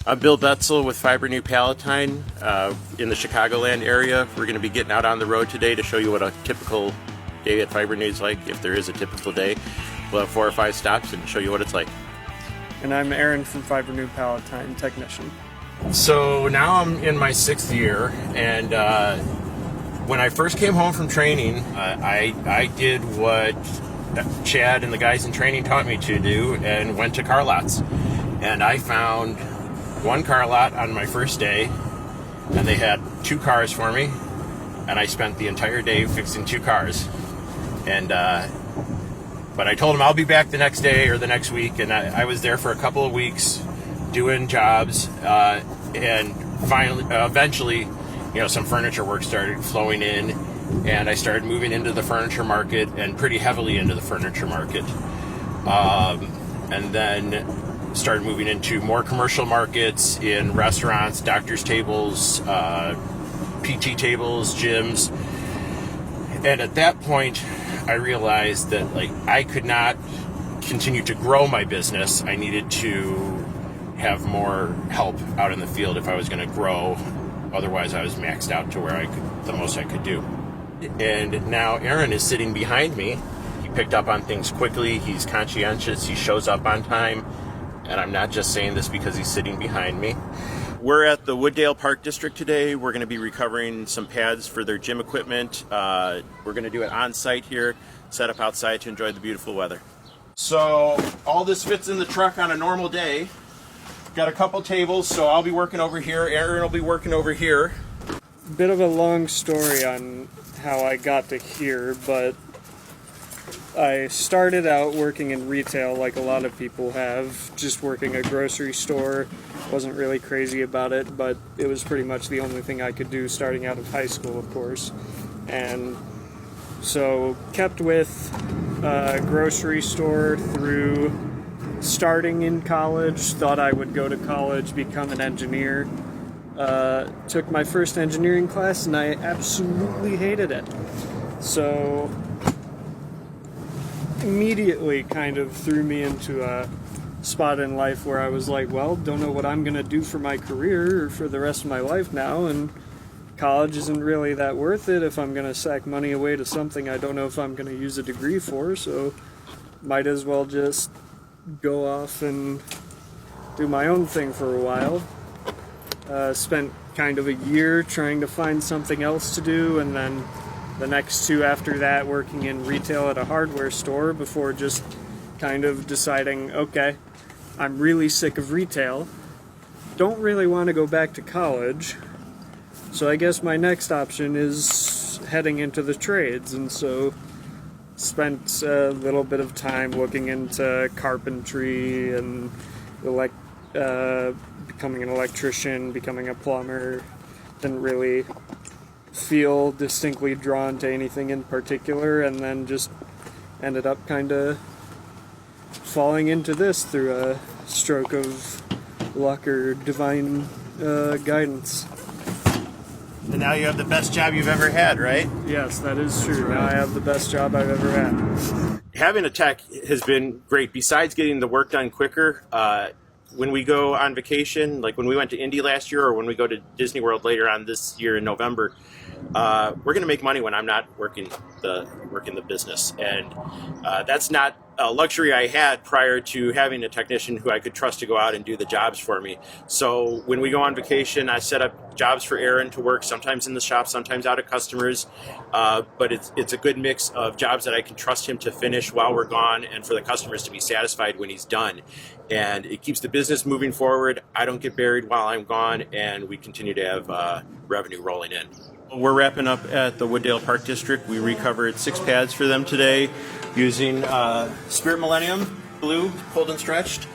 I'm Bill Betzel with Fibrenew Palatine in the Chicagoland area. We're going to be getting out on the road today to show you what a typical day at Fibrenew is like, if there is a typical day. We'll have 4 or 5 stops and show you what it's like. And I'm Aaron from Fibrenew Palatine, technician. So now I'm in my 6th year, and when I first came home from training, I did what Chad and the guys in training taught me to do and went to car lots. And I found one car lot on my first day, and they had 2 cars for me, and I spent the entire day fixing 2 cars. And but I told them I'll be back the next day or the next week, and I was there for a couple of weeks doing jobs, and finally, eventually, some furniture work started flowing in, and I started moving into the furniture market, and pretty heavily into the furniture market, and then started moving into more commercial markets in restaurants, doctor's tables, PT tables, gyms. And at that point, I realized that I could not continue to grow my business. I needed to have more help out in the field if I was going to grow. Otherwise, I was maxed out to where the most I could do. And now Aaron is sitting behind me. He picked up on things quickly. He's conscientious. He shows up on time. And I'm not just saying this because he's sitting behind me. We're at the Wooddale Park District today. We're going to be recovering some pads for their gym equipment. We're going to do it on site here, set up outside to enjoy the beautiful weather. So all this fits in the truck on a normal day. Got a couple tables, so I'll be working over here. Aaron will be working over here. Bit of a long story on how I got to here, but I started out working in retail like a lot of people have, just working a grocery store. Wasn't really crazy about it, but it was pretty much the only thing I could do starting out of high school, of course. And so kept with a grocery store through starting in college. Thought I would go to college, become an engineer. Took my first engineering class and I absolutely hated it. So immediately kind of threw me into a spot in life where I was like, well, don't know what I'm going to do for my career or for the rest of my life now, and college isn't really that worth it if I'm going to sack money away to something I don't know if I'm going to use a degree for, so might as well just go off and do my own thing for a while. Spent kind of a year trying to find something else to do, and then the next 2 after that working in retail at a hardware store before just kind of deciding, okay, I'm really sick of retail, don't really want to go back to college, so I guess my next option is heading into the trades. And so spent a little bit of time looking into carpentry and becoming an electrician, becoming a plumber. Didn't really feel distinctly drawn to anything in particular, and then just ended up kind of falling into this through a stroke of luck or divine guidance. And now you have the best job you've ever had, right? Yes, that is true. Now I have the best job I've ever had. Having a tech has been great. Besides getting the work done quicker, when we go on vacation, like when we went to Indy last year or when we go to Disney World later on this year in November, we're going to make money when I'm not working the business. And that's not a luxury I had prior to having a technician who I could trust to go out and do the jobs for me. So when we go on vacation, I set up jobs for Aaron to work, sometimes in the shop, sometimes out at customers. But it's a good mix of jobs that I can trust him to finish while we're gone and for the customers to be satisfied when he's done. And it keeps the business moving forward. I don't get buried while I'm gone, and we continue to have revenue rolling in. We're wrapping up at the Wooddale Park District. We recovered 6 pads for them today using Spirit Millennium Blue, pulled and stretched.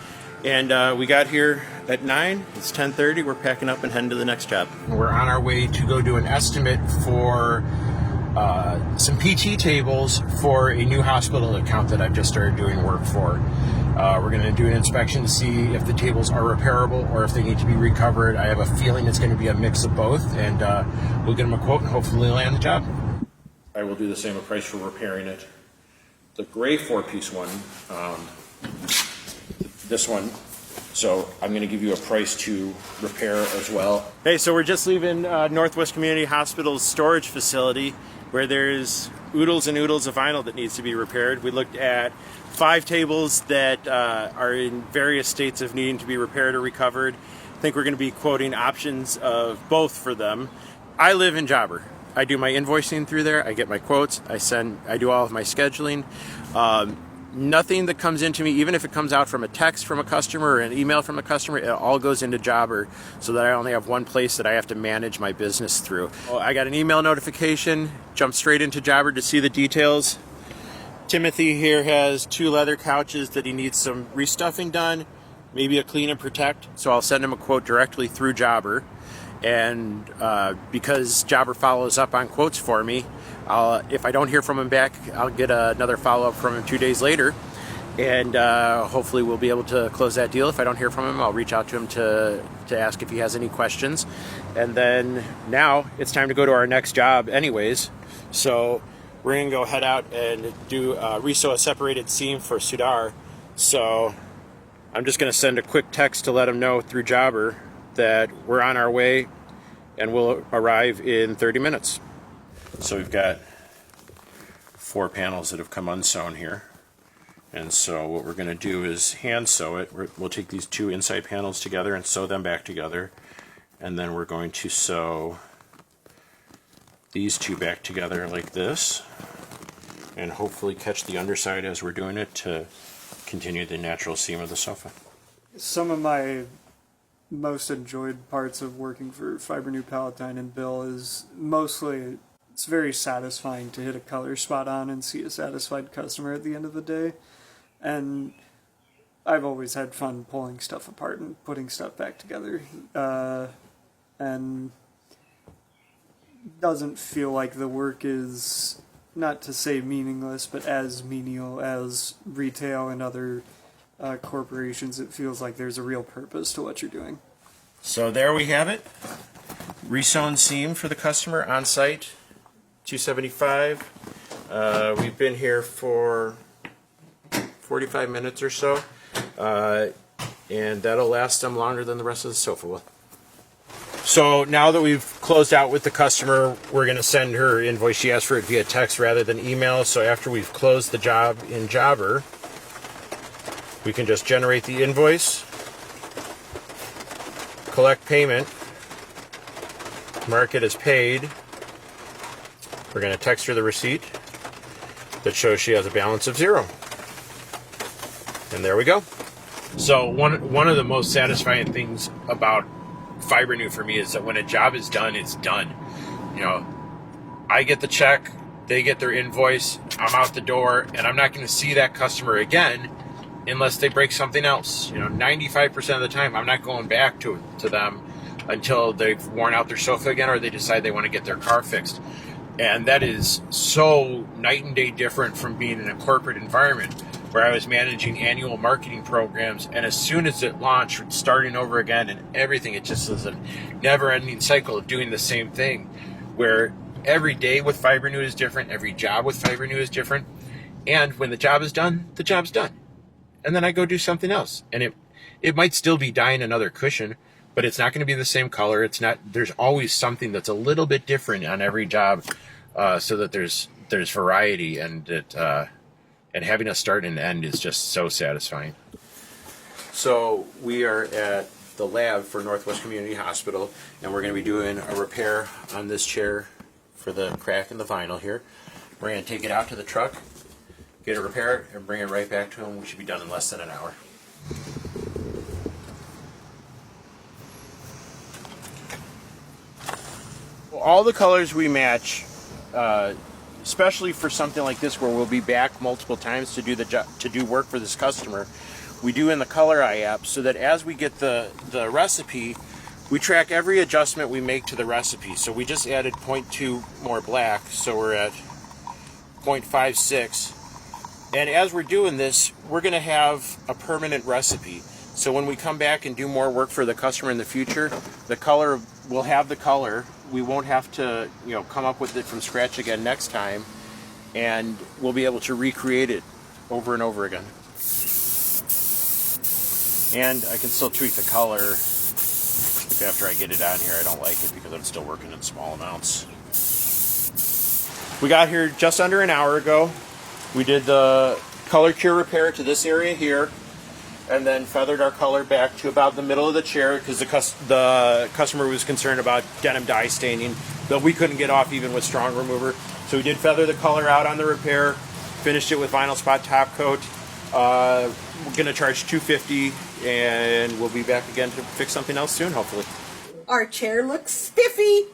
And we got here at 9. It's 10:30. We're packing up and heading to the next job. We're on our way to go do an estimate for some PT tables for a new hospital account that I've just started doing work for. We're going to do an inspection to see if the tables are repairable or if they need to be recovered. I have a feeling it's going to be a mix of both, and we'll get them a quote and hopefully land the job. I will do the same price for repairing it. The gray 4-piece one, this one So I'm going to give you a price to repair as well. Hey, so we're just leaving Northwest Community Hospital's storage facility where there's oodles and oodles of vinyl that needs to be repaired. We looked at 5 tables that are in various states of needing to be repaired or recovered. I think we're going to be quoting options of both for them. I live in Jobber. I do my invoicing through there. I get my quotes. I do all of my scheduling. Nothing that comes into me, even if it comes out from a text from a customer or an email from a customer, it all goes into Jobber so that I only have one place that I have to manage my business through. I got an email notification, jumped straight into Jobber to see the details. Timothy here has 2 leather couches that he needs some restuffing done, maybe a clean and protect, so I'll send him a quote directly through Jobber. And because Jobber follows up on quotes for me, if I don't hear from him back, I'll get another follow-up from him 2 days later, and hopefully we'll be able to close that deal. If I don't hear from him, I'll reach out to him to ask if he has any questions. And then now it's time to go to our next job anyways, so we're going to go head out and do resew a separated seam for Sudar. So I'm just going to send a quick text to let him know through Jobber that we're on our way and we'll arrive in 30 minutes. So we've got 4 panels that have come unsewn here. And so what we're going to do is hand sew it. We'll take these 2 inside panels together and sew them back together. And then we're going to sew these 2 back together like this. And hopefully catch the underside as we're doing it to continue the natural seam of the sofa. Some of my most enjoyed parts of working for Fibrenew Palatine and Bill is mostly it's very satisfying to hit a color spot on and see a satisfied customer at the end of the day. And I've always had fun pulling stuff apart and putting stuff back together. And doesn't feel like the work is, not to say meaningless, but as menial as retail and other corporations. It feels like there's a real purpose to what you're doing. So there we have it. Resewn seam for the customer on site. $275. We've been here for 45 minutes or so, and that'll last them longer than the rest of the sofa will. So now that we've closed out with the customer, we're going to send her invoice. She asked for it via text rather than email. So after we've closed the job in Jobber, we can just generate the invoice, collect payment, mark it as paid. We're going to text her the receipt that shows she has a balance of 0. And there we go. So one of the most satisfying things about Fibrenew for me is that when a job is done, it's done. You know, I get the check, they get their invoice, I'm out the door, and I'm not going to see that customer again unless they break something else. You know, 95% of the time, I'm not going back to them until they've worn out their sofa again or they decide they want to get their car fixed. And that is so night and day different from being in a corporate environment where I was managing annual marketing programs, and as soon as it launched, starting over again and everything, it just was a never-ending cycle of doing the same thing, where every day with Fibrenew is different, every job with Fibrenew is different, and when the job is done, the job's done. And then I go do something else, and it might still be dyeing another cushion, but it's not going to be the same color. It's not. There's always something that's a little bit different on every job, so that there's variety, and having a start and end is just so satisfying. So we are at the lab for Northwest Community Hospital, and we're going to be doing a repair on this chair for the crack in the vinyl here. We're going to take it out to the truck, get it repaired, and bring it right back to them. We should be done in less than an hour. All the colors we match, especially for something like this where we'll be back multiple times to do work for this customer, we do in the Color Eye app, so that as we get the recipe, we track every adjustment we make to the recipe. So we just added 0.2 more black, so we're at 0.56. And as we're doing this, we're going to have a permanent recipe. So when we come back and do more work for the customer in the future, the color, we'll have the color. We won't have to, come up with it from scratch again next time, and we'll be able to recreate it over and over again. And I can still tweak the color after I get it on here. I don't like it because I'm still working in small amounts. We got here just under an hour ago. We did the color cure repair to this area here, and then feathered our color back to about the middle of the chair because the customer was concerned about denim dye staining that we couldn't get off even with strong remover. So we did feather the color out on the repair, finished it with vinyl spot top coat. We're going to charge $250, and we'll be back again to fix something else soon, hopefully. Our chair looks spiffy.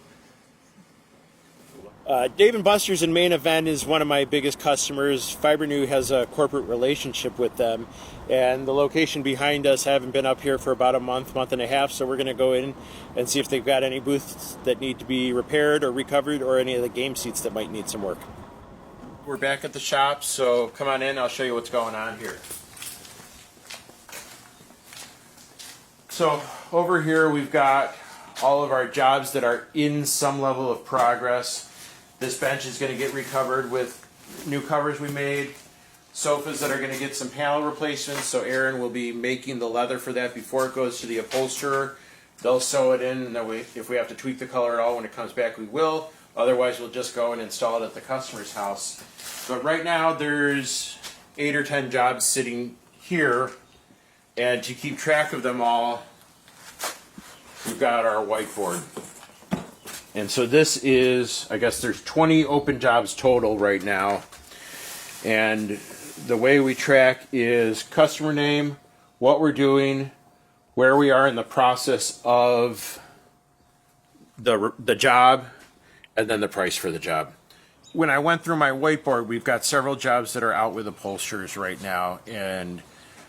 Dave & Buster's in Main Event is one of my biggest customers. Fibrenew has a corporate relationship with them, and the location behind us haven't been up here for about a month and a half, so we're going to go in and see if they've got any booths that need to be repaired or recovered, or any of the game seats that might need some work. We're back at the shop, so come on in, I'll show you what's going on here. So over here we've got all of our jobs that are in some level of progress. This bench is going to get recovered with new covers we made. Sofas that are going to get some panel replacements, so Aaron will be making the leather for that before it goes to the upholsterer. They'll sew it in, and that way, if we have to tweak the color at all when it comes back, we will. Otherwise, we'll just go and install it at the customer's house. But right now, there's 8 or 10 jobs sitting here, and to keep track of them all, we've got our whiteboard. And so this is, I guess there's 20 open jobs total right now. And the way we track is customer name, what we're doing, where we are in the process of the job, and then the price for the job. When I went through my whiteboard, we've got several jobs that are out with upholsterers right now, and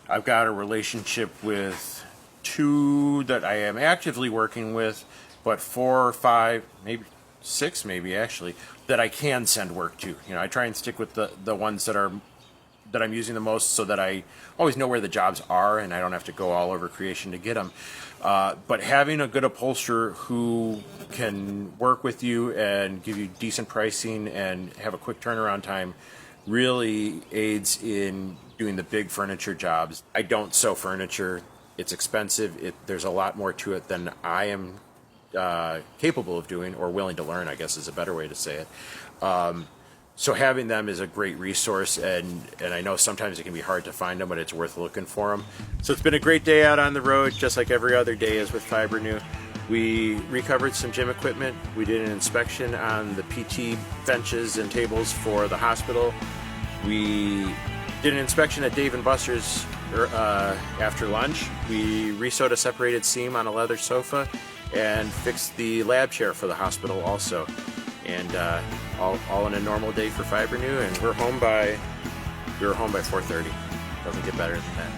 I've got a relationship with 2 that I am actively working with, but 4 or 5, maybe 6 maybe actually, that I can send work to. You know, I try and stick with the ones that I'm using the most, so that I always know where the jobs are and I don't have to go all over creation to get them. But having a good upholsterer who can work with you and give you decent pricing and have a quick turnaround time really aids in doing the big furniture jobs. I don't sew furniture. It's expensive. There's a lot more to it than I am capable of doing, or willing to learn, I guess is a better way to say it. So having them is a great resource, and I know sometimes it can be hard to find them, but it's worth looking for them. So it's been a great day out on the road, just like every other day is with Fibrenew. We recovered some gym equipment. We did an inspection on the PT benches and tables for the hospital. We did an inspection at Dave & Buster's after lunch. We resewed a separated seam on a leather sofa and fixed the lab chair for the hospital also. And all in a normal day for Fibrenew, and we were home by 4:30. Doesn't get better than that.